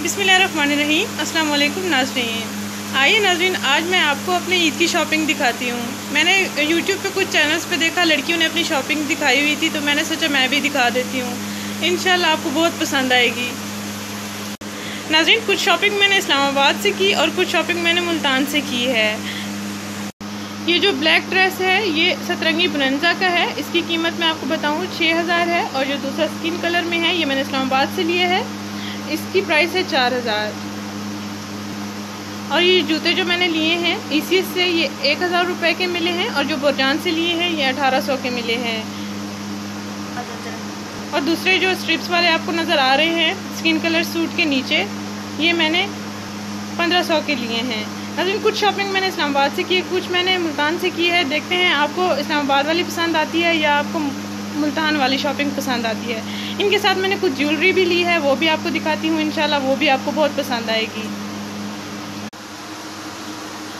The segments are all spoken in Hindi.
बिस्मिल्लाहिर्रहमानिर्रहीम। अस्सलाम वालेकुम नाज़रीन। आइए नाज़रीन, आज मैं आपको अपने ईद की शॉपिंग दिखाती हूँ। मैंने यूट्यूब पे कुछ चैनल्स पे देखा लड़कियों ने अपनी शॉपिंग दिखाई हुई थी, तो मैंने सोचा मैं भी दिखा देती हूँ। इंशाल्लाह आपको बहुत पसंद आएगी। नाज़रीन, कुछ शॉपिंग मैंने इस्लामाबाद से की और कुछ शॉपिंग मैंने मुल्तान से की है। ये जो ब्लैक ड्रेस है ये सतरंगी ब्रंजा का है। इसकी कीमत मैं आपको बताऊँ 6000 है। और जो दूसरा स्किन कलर में है ये मैंने इस्लामाबाद से लिए है। इसकी प्राइस है 4000। और ये जूते जो मैंने लिए हैं इसी से ये 1000 रुपये के मिले हैं। और जो बुरजान से लिए हैं ये 1800 के मिले हैं। और दूसरे जो स्ट्रिप्स वाले आपको नज़र आ रहे हैं स्किन कलर सूट के नीचे, ये मैंने 1500 के लिए हैं। अभी कुछ शॉपिंग मैंने इस्लामाबाद से की है, कुछ मैंने मुल्तान से की है। देखते हैं आपको इस्लामाबाद वाली पसंद आती है या आपको मुल्तान वाली शॉपिंग पसंद आती है। इनके साथ मैंने कुछ ज्वेलरी भी ली है, वो भी आपको दिखाती हूँ। इंशाल्लाह वो भी आपको बहुत पसंद आएगी।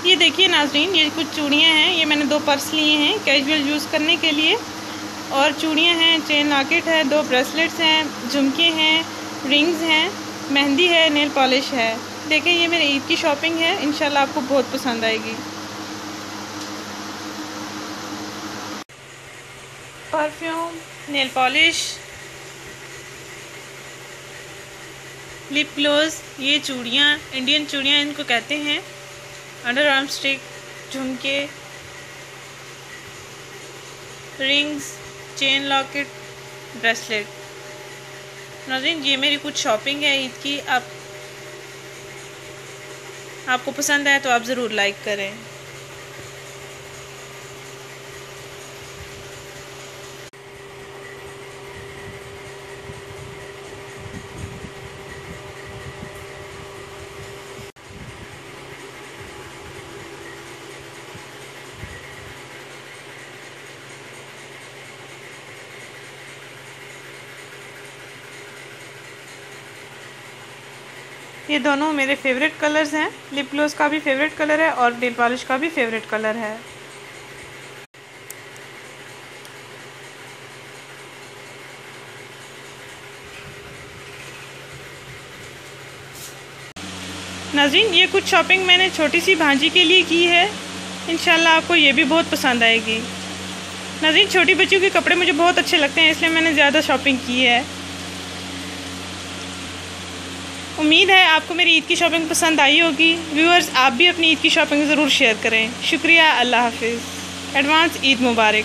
ये देखिए नाज़रीन, ये कुछ चूड़ियाँ हैं। ये मैंने 2 पर्स लिए हैं कैजुअल यूज़ करने के लिए। और चूड़ियाँ हैं, चेन लॉकेट है, 2 ब्रेसलेट्स हैं, झुमके हैं, रिंग्स हैं, मेहंदी है, नेल पॉलिश है। देखिए ये मेरी ईद की शॉपिंग है। इंशाल्लाह आपको बहुत पसंद आएगी। Perfume, nail polish, lip gloss, ये चूड़ियाँ, इंडियन चूड़ियाँ इनको कहते हैं, अंडर आर्म स्टिक, झुमके, रिंग्स, चेन लॉकेट, ब्रेसलेट। नाज़रीन ये मेरी कुछ शॉपिंग है ईद की। आपको पसंद आए तो आप ज़रूर लाइक करें। ये दोनों मेरे फेवरेट कलर्स हैं। लिप ग्लोस का भी फेवरेट कलर है और नेल पॉलिश का भी फेवरेट कलर है। नाज़रीन ये कुछ शॉपिंग मैंने छोटी सी भांजी के लिए की है। इंशाल्लाह आपको ये भी बहुत पसंद आएगी। नाज़रीन छोटी बच्चियों के कपड़े मुझे बहुत अच्छे लगते हैं, इसलिए मैंने ज़्यादा शॉपिंग की है। उम्मीद है आपको मेरी ईद की शॉपिंग पसंद आई होगी। व्यूअर्स आप भी अपनी ईद की शॉपिंग ज़रूर शेयर करें। शुक्रिया। अल्लाह हाफिज़। एडवांस ईद मुबारक।